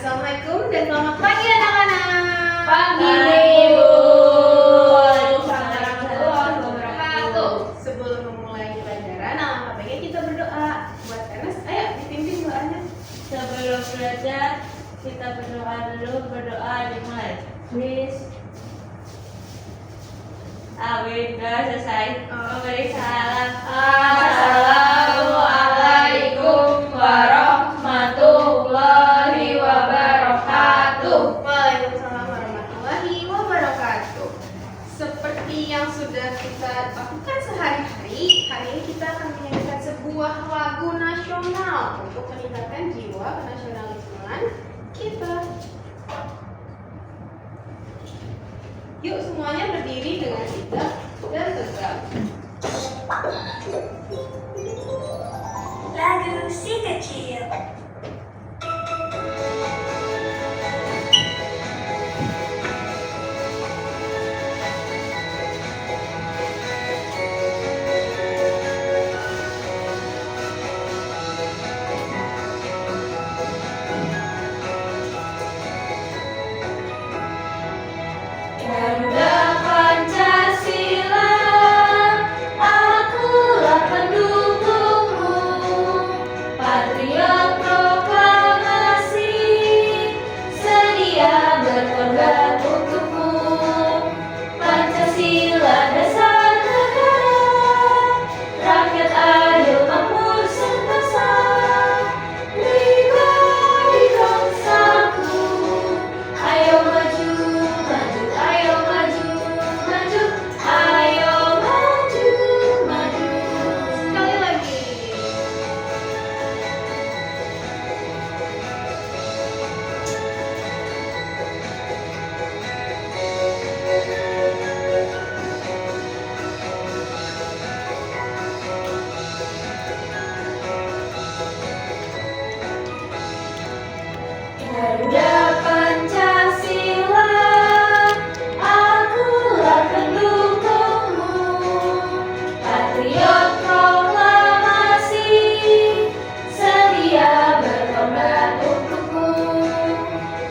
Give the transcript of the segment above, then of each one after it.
Assalamualaikum dan selamat pagi anak-anak. Pagi Ibu. Waalaikumsalam warahmatullahi wabarakatuh. Sebelum memulai pelajaran, alangkah baiknya kita berdoa. Buat Ernest, ayo dipimpin doanya. Sebelum belajar kita berdoa dulu, berdoa dimulai. Please. Amin, udah selesai. Memberi salam. Assalamualaikum warahmatullahi wabarakatuh. Waalaikumsalam warahmatullahi wabarakatuh. Seperti yang sudah kita lakukan sehari-hari, hari ini kita akan menyanyikan sebuah lagu nasional untuk meningkatkan jiwa kenasionalismean kita. Yuk semuanya berdiri dengan sigap dan tegak. Lagu si kecil. Garuda Pancasila, akulah pendukungmu, patriot proklamasi, sedia berkorban untukmu. Pancasila dasar negara, rakyat adil makmur sentosa, pribadi bangsaku. Ayo maju, maju, ayo maju, maju, ayo maju, maju. Sekali lagi. Garuda Pancasila, akulah pendukungmu, patriot proklamasi, sedia berkorban untukmu.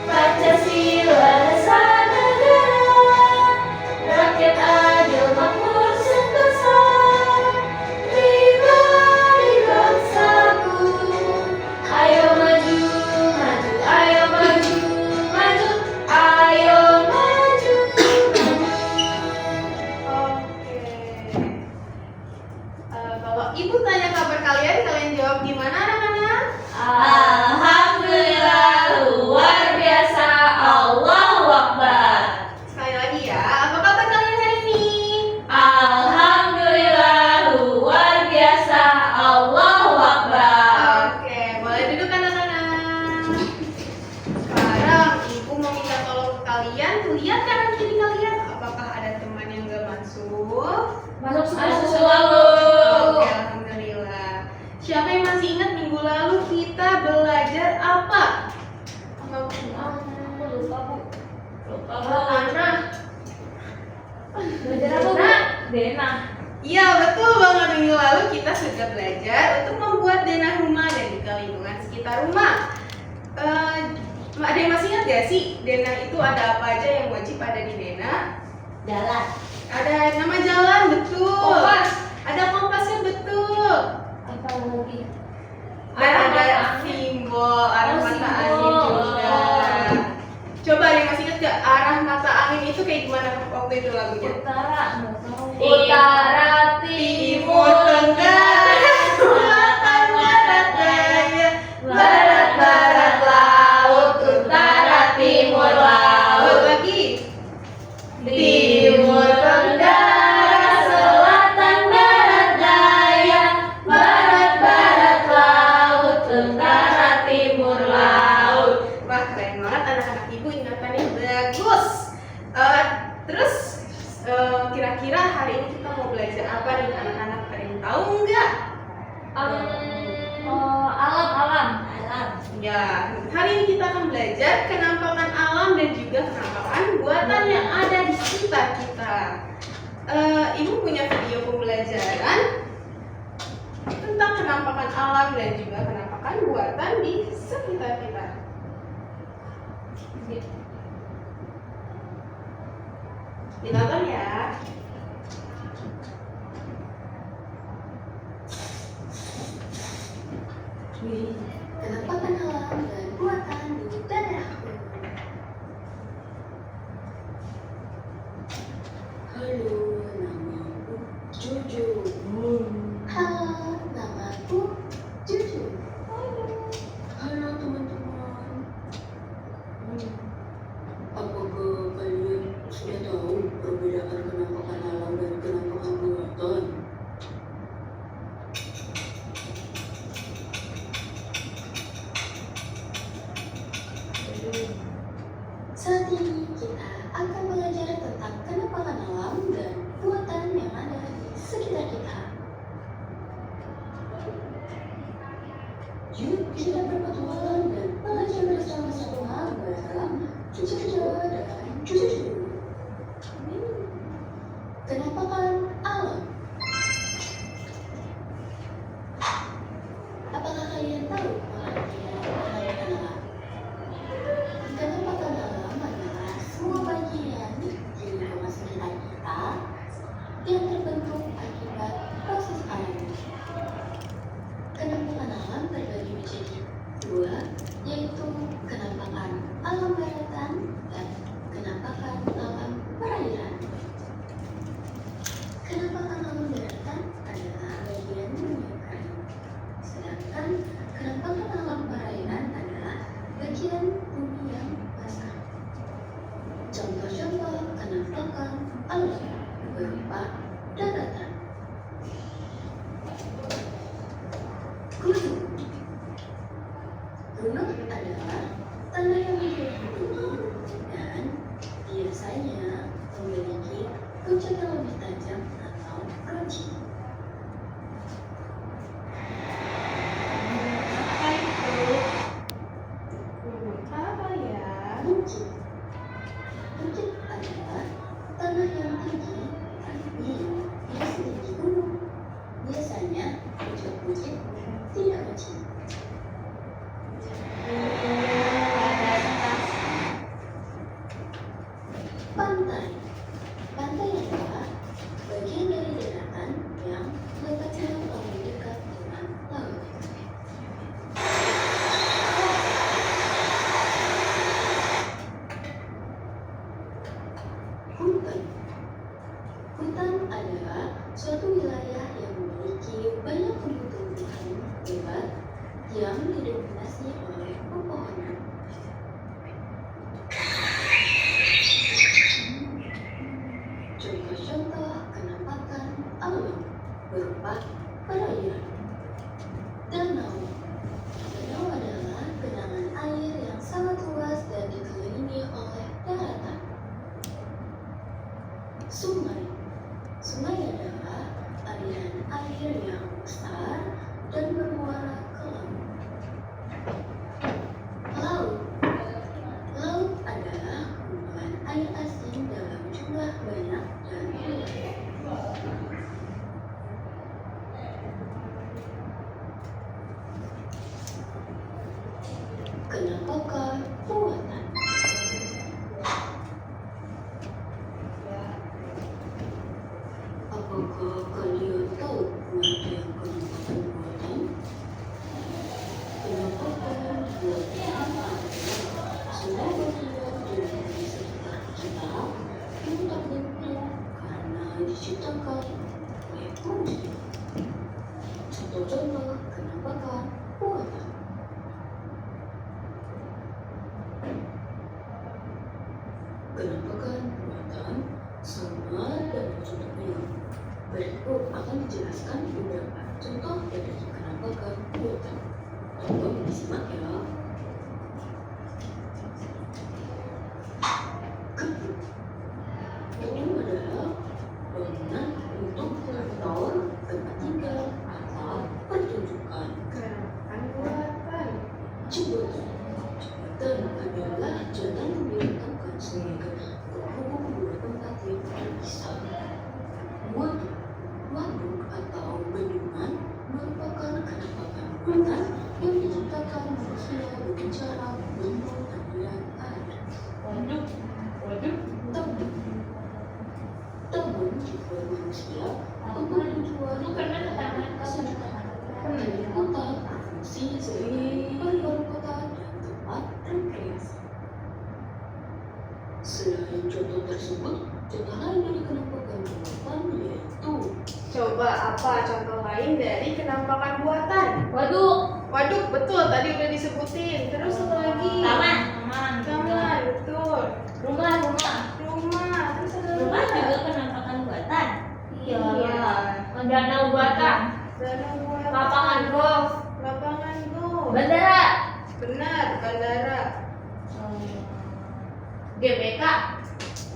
Pancasila dasar negara, rakyat adil makmur sentosa, pribadi bangsaku. Ayo maju, maju, ayo maju, maju, ayo maju, maju. Oke. Kalau ibu tanya kabar kalian, kalian jawab gimana anak-anak? Alhamdulillah, luar biasa, Allahu Akbar. Sekali lagi ya, apa kabar kalian hari ini? Alhamdulillah, luar biasa, Allahu Akbar. Oke, boleh duduk anak-anak. Sekarang ibu mau minta tolong kalian lihat kanan kiri kalian. Apakah ada teman yang gak masuk? Masuk selalu. Oke, alhamdulillah. Siapa yang masih ingat minggu lalu kita belajar apa? Lupa Bu. Lupa Bu. Ana. Belajar apa Bu? Dena. Iya, betul banget. Minggu lalu kita sudah belajar untuk membuat denah rumah dan juga lingkungan sekitar rumah. Ada yang masih ingat gak sih denah itu ada apa aja yang wajib ada di denah? Jalan. Ada nama jalan, betul. Kompas. Ada kompasnya, betul. Apa lagi? Dan Arah ada mata angin. simbol arah Oh, mata simbol. angin juga. Coba ada yang masih ingat gak arah mata angin itu kayak gimana waktu itu lagunya? Utara, nggak tahu. Utara, timur, tenggara, selatan, barat, daya, barat, barat, laut, utara, timur, laut. Lagi. Timur, tenggara, selatan, barat, daya, barat, barat, laut, utara, timur, laut. Wah, keren banget anak-anak ibu, ingatannya bagus. Terus kira-kira hari ini kita mau belajar apa nih anak-anak? Ada yang tahu nggak? Alam. Ya, hari ini kita akan belajar kenampakan alam dan juga kenampakan buatan yang ada di sekitar kita. Ibu punya video pembelajaran tentang penampakan alam dan juga penampakan buatan di sekitar kita. Ditonton ya. Kenampakan alam dan buatan di daerahku. Halo, namaku Juju. Halo, namaku Juju. Halo teman-teman. Apakah kalian sudah tahu perbedaan kenampakan alam dan kenampakan buatan? Saat ini kita akan belajar tentang kenampakan alam dan buatan yang ada di sekitar kita. Yuk kita berpetualang dan belajar bersama-sama dalam Juju dan Juju. Kenampakan alam. Apakah kalian tahu pengertian kenampakan alam? Kenampakan alam adalah semua bagian di lingkungan sekitar kita yang terbentuk akibat proses alami. Kenampakan alam terbagi menjadi dua, yaitu kenampakan alam daratan dan kenampakan alam perairan. Kenampakan alam daratan adalah bagian dunia kering, sedangkan kenampakan alam perairan adalah bagian bumi yang basah. Contoh-contoh kenampakan alam berupa daratan. Gunung. Gunung adalah tanah yang tinggi dan biasanya memiliki puncak yang lebih tajam atau runcing. Apa itu? Apa ya? Bukit. Bukit adalah tanah yang tinggi tapi tidak setinggi gunung. Biasanya puncak bukit tidak runcing. Pantai. Pantai adalah bagian dari daratan yang letaknya paling dekat dengan laut. Hutan. Hutan adalah suatu wilayah yang memiliki banyak tumbuh-tumbuhan lebat yang didominasi oleh pepohonan. Contoh-contoh kenampakan alam berupa perairan. Danau. Danau adalah genangan air yang sangat luas dan dikelilingi oleh daratan. Sungai. Sungai adalah aliran air yang besar dan bermuara ke laut. Laut. Laut adalah kumpulan air asin dalam jumlah banyak dan luas. Kenampakan buatan. Apakah kalian tahu pengertian kenampakan buatan? Kenampakan buatan adalah semua bagian di sekitar kita yang terbentuk karena diciptakan oleh manusia. Contoh-contoh kenampakan buatan. Kenampakan buatan sama dan contohnya. Berikut akan dijelaskan beberapa contoh dari kenampakan buatan. Tolong disimak ya. Kebun. Kebun adalah bangunan untuk kantor, tempat tinggal, atau pertunjukan. Kenampakan buatan. Jembatan. Jembatan adalah jalan yang diletakkan sehingga menghubung dua tempat yang terpisah. Waduk. Waduk atau bendungan merupakan kenampakan buatan yang diciptakan manusia Selain contoh tersebut, contoh lain dari kenampakan buatan yaitu Coba apa contoh lain dari kenampakan buatan? Waduk. Waduk, betul. Tadi udah disebutin. Terus satu lagi. Taman. Taman, betul. Rumah. Rumah. Terus ada Rumah juga penampakan buatan. Iya. Danau buatan. Danau buatan. Lapangan golf. Lapangan golf. Bandara. Benar, bandara. GBK.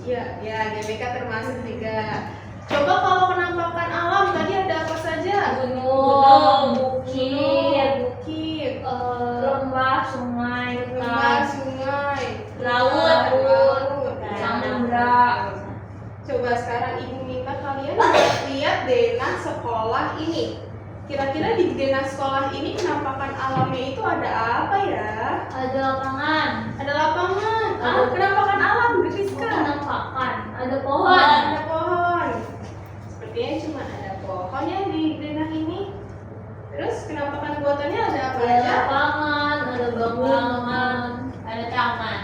Iya, ya GBK termasuk juga. Coba kalau penampakan alam tadi ada apa saja? Gunung, bukit, Bukit, lembah, sungai, lembah, hutan, sungai, laut, samudra. Coba sekarang ibu minta kalian lihat denah sekolah ini. Kira-kira di denah sekolah ini penampakan alamnya itu ada apa ya? Ada lapangan. Ada lapangan. Penampakan alam, Rizka. Penampakan. Ada pohon. Ada pohon. Sepertinya cuma ada pohonnya di denah ini. Terus penampakan buatannya ada apa Ada aja? lapangan, ada bangunan, ada taman,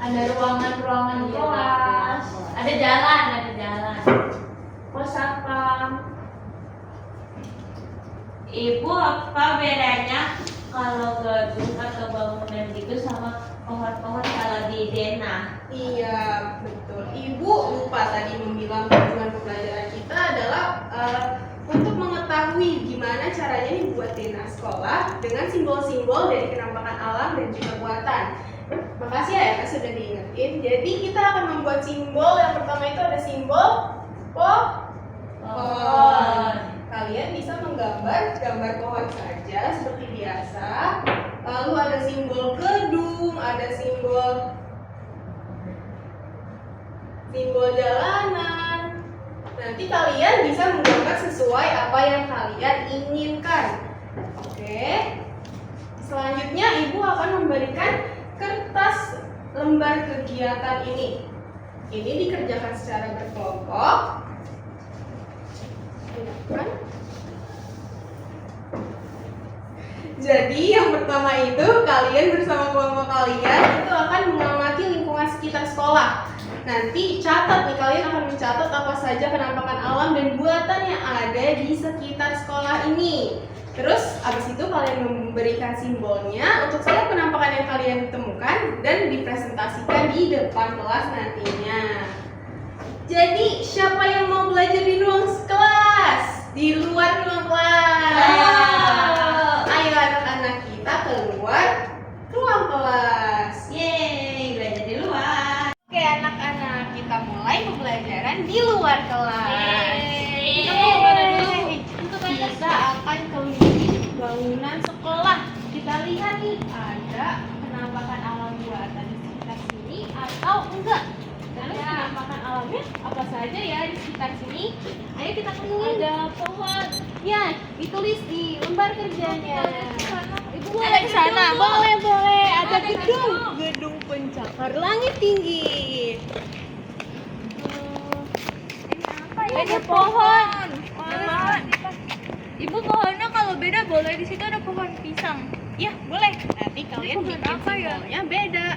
ada ruangan-ruangan kelas, ada jalan, pos satpam. Ibu, apa bedanya kalau gedung atau bangunan gitu sama pohon-pohon kalau di denah? Iya, betul. Ibu lupa tadi membilang tujuan pembelajaran kita adalah untuk mengetahui gimana caranya nih buat denah sekolah dengan simbol-simbol dari penampakan alam dan juga buatan. Makasih ya Kak sudah diingetin. Jadi kita akan membuat simbol. Yang pertama itu ada simbol pohon. Kalian bisa menggambar pohon saja seperti biasa. Lalu ada simbol gedung, ada simbol jalanan. Nanti kalian bisa menggambar sesuai apa yang kalian inginkan. Oke. Selanjutnya ibu akan memberikan kertas lembar kegiatan ini. Ini dikerjakan secara berkelompok. Jadi yang pertama itu kalian bersama kelompok kalian itu akan mengamati lingkungan sekitar sekolah. Nanti catat nih, kalian akan mencatat apa saja penampakan alam dan buatan yang ada di sekitar sekolah ini. Terus abis itu kalian memberikan simbolnya untuk setiap penampakan yang kalian temukan dan dipresentasikan di depan kelas nantinya. Jadi siapa yang mau belajar di ruang kelas? Di luar ruang kelas. Ayo anak-anak kita keluar ruang kelas. Yeay, belajar di luar. Oke anak-anak, kita mulai pembelajaran di luar kelas. Kita mau kemana dulu? Kita akan keliling bangunan sekolah. Kita lihat nih, ada penampakan alam buatan di sekitar sini atau enggak. Terus penampakan alamnya apa saja ya di sekitar sini? Ayo kita keliling. Ada pohon. Ya, ditulis di lembar kerjanya. Ada ke sana. Boleh. Ada gedung pencakar langit tinggi. Ini pohon. Ibu pohonnya kalau beda boleh, di situ ada pohon pisang. Ya, boleh. Nanti kalian bikin simbolnya beda.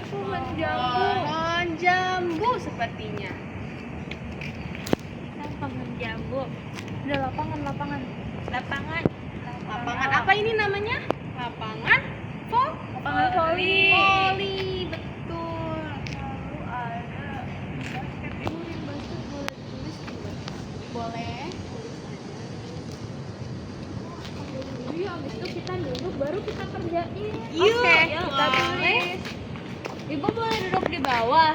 Pohon jambu. Pohon jambu sepertinya. Pohon jambu. Ada lapangan. Lapangan apa ini namanya? Lapangan voli. voli, betul. Lalu ada basket. Ibu yang basket boleh tulis juga. Boleh. Jadi habis itu kita duduk baru kita kerjain. Yuk, Kita tulis. Ibu boleh duduk di bawah.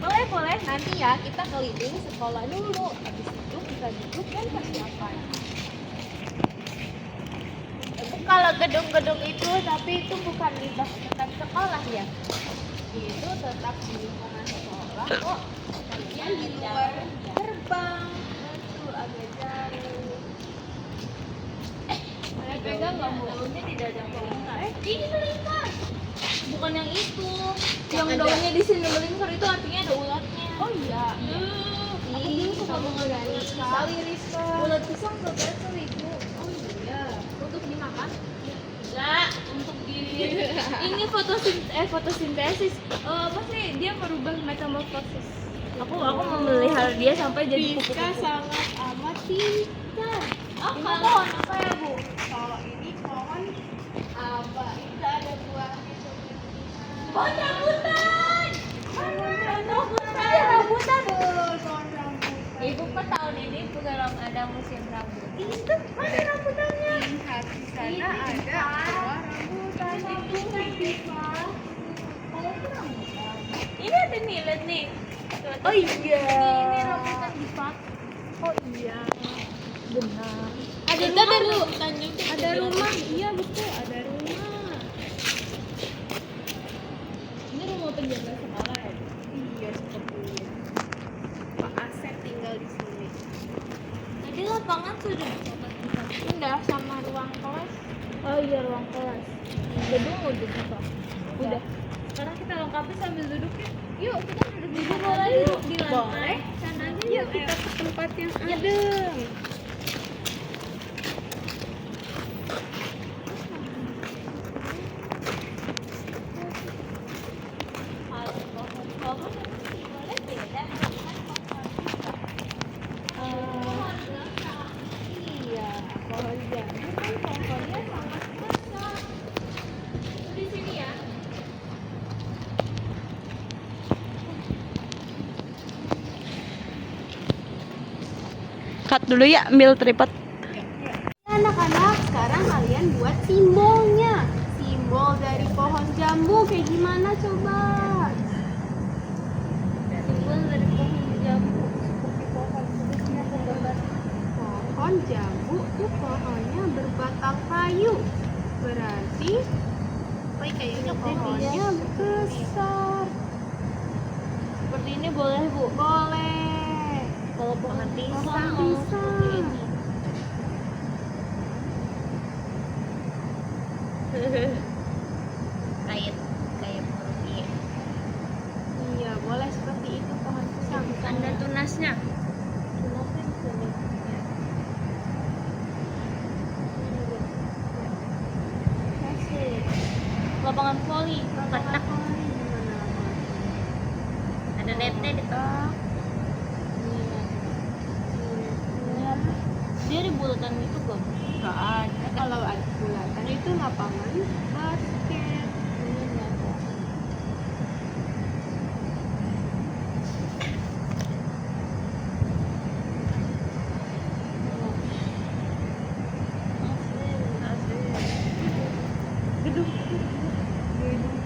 Boleh. Nanti ya kita keliling sekolah dulu. Habis itu kita duduk dan persiapan. Kalau gedung-gedung itu, tapi itu bukan di dekat sekolah ya. Itu tetap di lingkungan sekolah kok. Kalian di luar gerbang. Itu agak jauh. Saya pegang nggak mulutnya tidak ada melingkar. Ini melingkar. Bukan yang itu. Yang daunnya di sini melingkar itu artinya ada ulatnya. Oh iya. Aku dulu suka mengenali Sekali Rizka. ulat pisang gak berasa ibu. Oh iya. Untuk dimakan? Enggak, untuk ini fotosintesis. Apa sih? Dia merubah metamorfosis. Aku memelihara dia sampai jadi Rizka kupu-kupu. sangat amat pintar. Oh, pohon apa ya, Bu? Kalau ini pohon apa? Itu ada buahnya coba. Pohon rambutan. Ada rambutan tuh, pohon rambutan. Ibu kan tahun ini bukan ada musim rambut. Itu mana rambutannya? Lihat di sana ada buah rambutan. Ini ada nih, lihat nih. Oh iya. Ini rambutan di park. Oh iya. Benar. Ada Itu ada rambutan juga. Ada rumah, iya betul, ada rumah. Ini rumah penjaga sekolah ya. Iya sepertinya. Pak Asep tinggal di sini. Tadi lapangan sudah dicoba kita. Udah sama ruang kelas. Oh iya, ruang kelas. Gedung udah dibuka. Udah. Sekarang kita lengkapi sambil duduk ya. Yuk kita duduk di Ibu sana boleh yuk. duduk di lantai. Boleh. Sana aja Yuk yuk. kita ke tempat yang adem. Kalau pohon-pohon masih boleh beda dengan pohon pisang. Iya, pohon jambu kan pohonnya sangat besar. Di sini ya. Cut dulu ya, ambil tripod. Anak-anak, sekarang kalian buat simbolnya. Simbol dari pohon jambu kayak gimana coba? Simbol dari pohon jambu seperti pohon sebutnya penggambar. Pohon jambu itu pohonnya berbatang kayu. Berarti Kayunya pohonnya besar. Seperti ini boleh, Bu. Boleh. Kalau pohon pisang Pohon mau seperti pisang. ini. kayak burung. Iya, boleh seperti itu pohon pisang. Ada tunasnya. Tunasnya di sini. Kasih. Lapangan voli, kotak. Ada netnya di tengah. Dia di bulatan itu kok. Gak ada. Kalau ada bulatan itu lapangan basket. Gedung gedung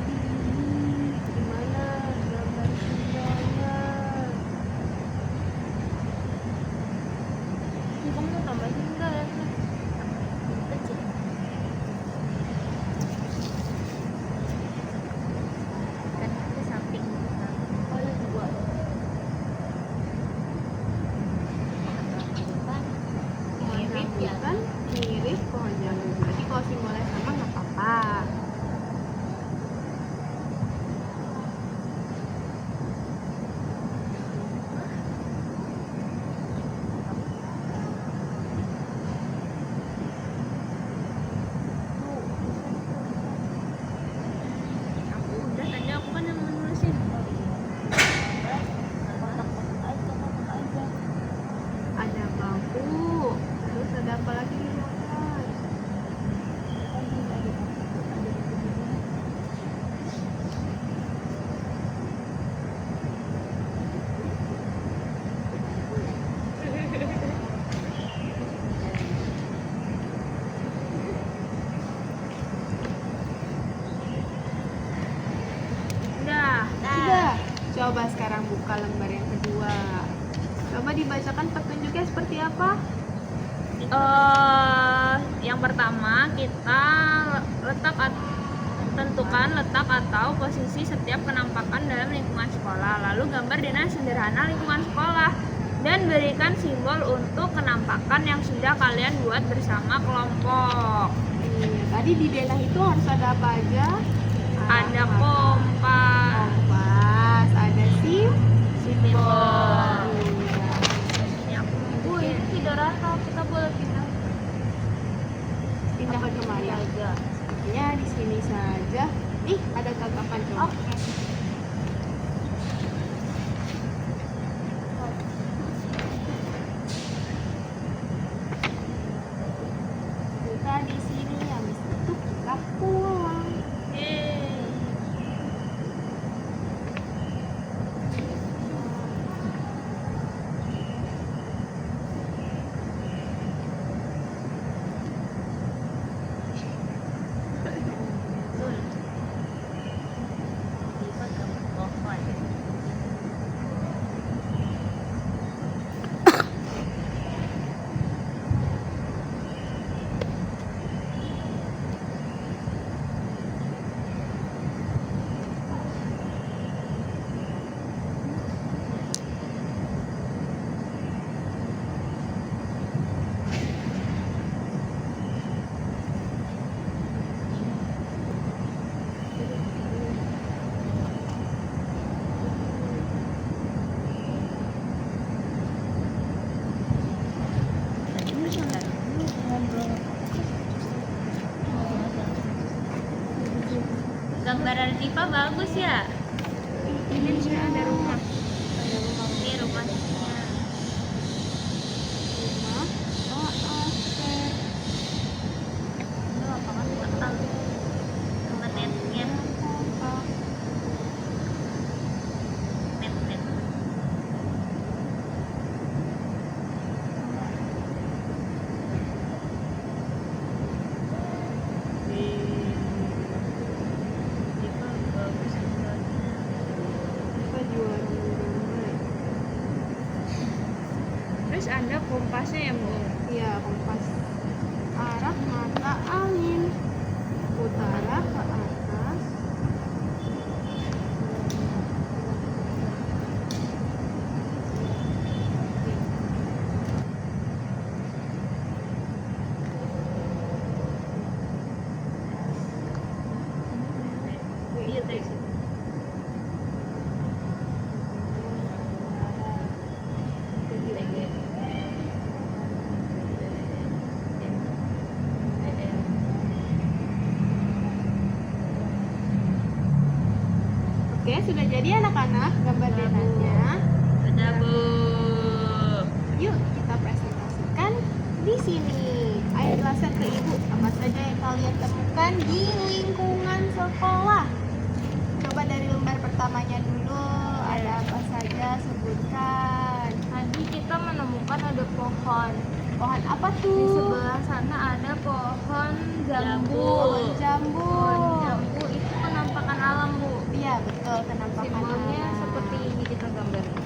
di mana gambar simbolnya? Kamu tambahin enggak ya? Kecil. Kan ke samping. Oh, ada dua. Mirip ya. Kan mirip pohon jambu. Jadi kalau simbolnya sama nggak apa-apa. Aku udah tadi aku kan yang menulisin. Ada bangku. Terus ada apa lagi di ruang kelas? Udah. Sudah. Coba sekarang buka lembar yang kedua. Coba dibacakan petunjuknya seperti apa? Yang pertama kita tentukan letak atau posisi setiap penampakan dalam lingkungan sekolah. Lalu gambar denah sederhana lingkungan sekolah dan berikan simbol untuk kenampakan yang sudah kalian buat bersama kelompok. Iya, tadi di denah itu harus ada apa aja? Ada kompas, Kompas, ada simbol. Ini aku mau bikin. Ini tidak rata, kita boleh pindah. Pindah ke kemari. aja. Kenapa bagus ya? Ini sudah ada rumah. Ini rumahnya. Rumah. Oh, oke. Ini lapangan petang. Sama netnya. Net. Bagus banget. Apa juara rumah? Terus ada kompasnya ya, Bu? Iya, kompas. Arah mata angin. Utara ke atas. Iya, teh. Oke, sudah jadi anak-anak gambar denahnya. Sudah, Bu. Yuk kita presentasikan di sini. Ayo jelaskan ke ibu apa saja yang kalian temukan di lingkungan sekolah. Coba dari lembar pertamanya dulu. Ada apa saja sebutkan. Tadi kita menemukan ada pohon. Pohon apa Di tuh? sebelah sana ada pohon jambu. Pohon jambu. Pohon jambu itu penampakan alam, Bu. Iya betul, penampakan Simbolnya alam. seperti ini kita gambarin. Oh,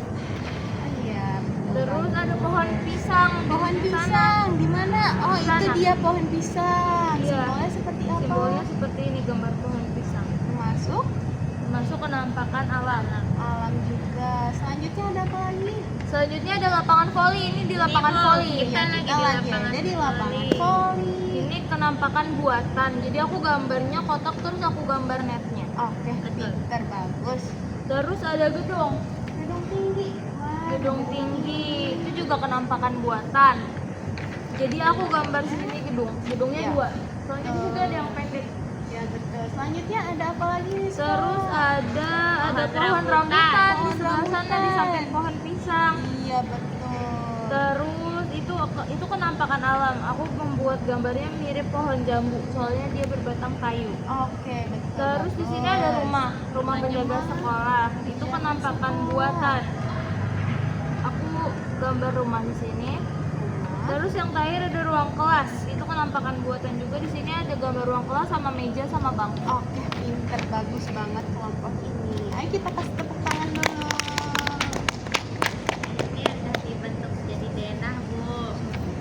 iya. betul Terus banget. ada pohon pisang. Pohon Di sana. pisang di mana? Oh, Di itu sana. dia pohon pisang. Iya. Simbolnya seperti apa? Simbolnya seperti ini, gambar pohon pisang. Masuk Masuk penampakan alam. alam juga. Selanjutnya ada apa lagi? Selanjutnya ada lapangan voli. Ini di lapangan voli. Iya, kita lagi ada di lapangan voli. Ini kenampakan buatan. Jadi aku gambarnya kotak terus aku gambar netnya. Oke, Betul. pintar, bagus. Terus ada gedung. Gedung tinggi. Wah, Gedung tinggi itu juga kenampakan buatan. Jadi aku gambar sini gedung. Gedungnya Iya. 2. Soalnya di situ ada yang pendek. Ya betul. Selanjutnya ada apa lagi nih? Terus ada pohon rambutan. rambutan di Pohon sebelah sana di rambutan. samping pohon pisang. Iya betul. Terus itu kenampakan alam. Aku membuat gambarnya mirip pohon jambu soalnya dia berbatang kayu. Oke, betul. Terus di sini ada rumah penjaga sekolah. Itu kenampakan buatan. Aku gambar rumah di sini. Terus yang terakhir ada ruang kelas. Itu kenampakan buatan juga. Di sini ada gambar ruang kelas sama meja sama bangku. Oke, pintar, bagus banget kelompok ini. Ayo kita kasih tepuk tangan dulu. Ini udah dibentuk jadi denah, Bu.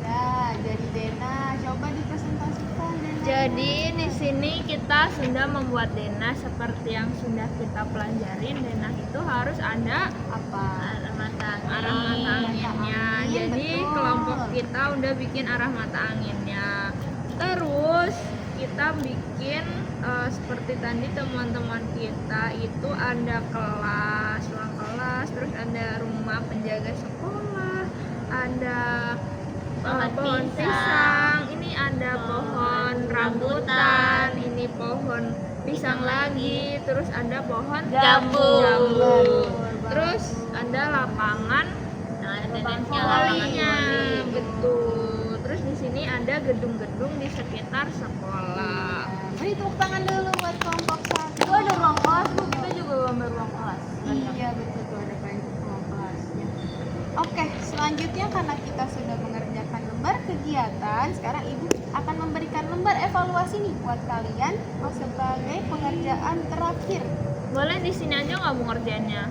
Nah, jadi denah. Coba dipresentasikan denah. Jadi di sini kita sudah membuat denah seperti yang sudah kita pelajarin. Denah itu harus ada apa? arah mata anginnya. angin, Jadi betul. kelompok kita udah bikin arah mata anginnya. Terus kita bikin seperti tadi teman-teman kita itu ada kelas, ruang kelas, terus ada rumah penjaga sekolah, ada pohon pisang, ini ada pohon rambutan, ini pohon pisang lagi, terus ada pohon jambu. Terus ada lapangan volinya, betul. Terus di sini ada gedung-gedung di sekitar sekolah. Beri tepuk tangan dulu buat kelompok satu. Itu ada ruang kelas, Bu. Kita juga gambar ruang kelas. Iya betul tuh ada banyak ruang kelasnya. Oke, selanjutnya karena kita sudah mengerjakan lembar kegiatan, sekarang ibu akan memberikan lembar evaluasi nih buat kalian sebagai pengerjaan terakhir. Boleh di sini aja nggak Bu ngerjainnya?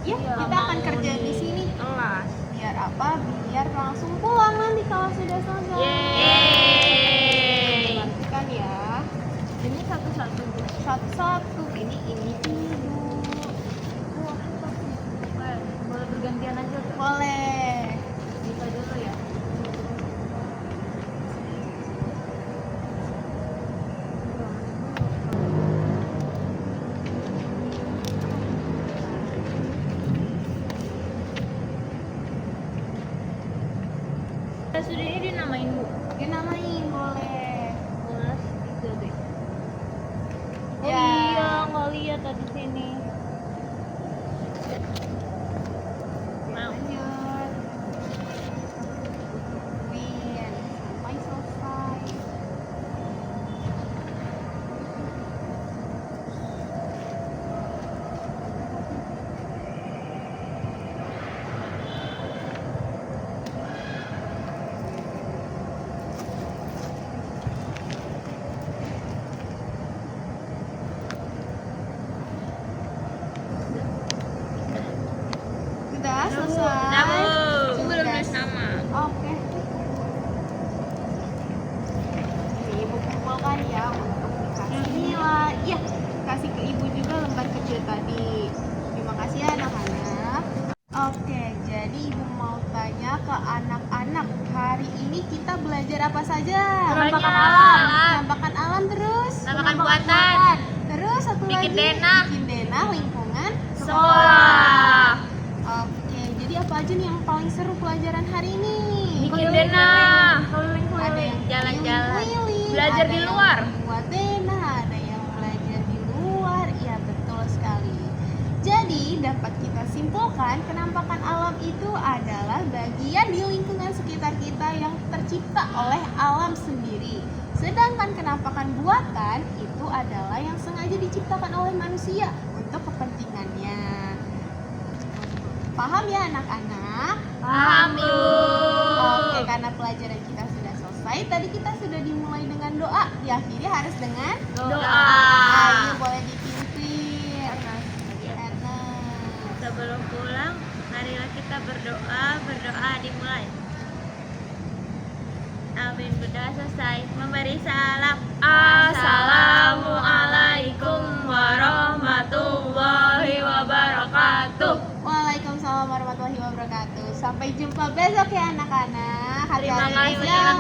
Ya, Iya, kita akan mau kerja di sini. Kelas. Biar apa? Biar langsung pulang nanti kalau sudah selesai. Yeay. Perhatikan ya. Ini satu-satu, Bu. Satu-satu. Ini individu. Boleh bergantian aja tuh. Boleh. Kita dulu ya. Sudah ini dinamain Bu. Dinamain boleh. Kelas 3B. Oh Ya. iya, nggak lihat tadi selesai? Udah, Bu. Sudah. Belum nulis nama. Oke. Ini Ibu kumpulkan ya untuk dikasih nilai. Iya, kasih ke Ibu juga lembar kecil tadi. Terima kasih ya anak-anak. Oke, jadi Ibu mau tanya ke anak-anak, hari ini kita belajar apa saja? Penampakan alam. Penampakan alam terus? Penampakan buatan. Terus satu Bikin lagi? denah. Bikin denah lingkungan Sekolah. Oke, jadi apa aja nih yang paling seru pelajaran hari ini? Bikin denah. Ada yang Jalan-jalan. keliling-keliling, Belajar ada di yang luar. membuat denah, ada yang belajar di luar. Iya, betul sekali. Jadi, dapat kita simpulkan penampakan alam itu adalah bagian di lingkungan sekitar kita yang tercipta oleh alam sendiri. Sedangkan penampakan buatan itu adalah yang sengaja diciptakan oleh manusia untuk kepentingannya. Paham ya anak-anak? Paham, Ibu. Oke, karena pelajaran kita sudah selesai, tadi kita sudah dimulai dengan doa, diakhiri harus dengan Doa. Ayo boleh dipimpin. Ernest. Sebelum pulang, marilah kita berdoa dimulai. Amin, berdoa selesai. Memberi salam. Assalamualaikum warahmatullahi wabarakatuh. Waalaikumsalam warahmatullahi wabarakatuh. Sampai jumpa besok ya anak-anak. Terima Hati-hati di kasih. jalan.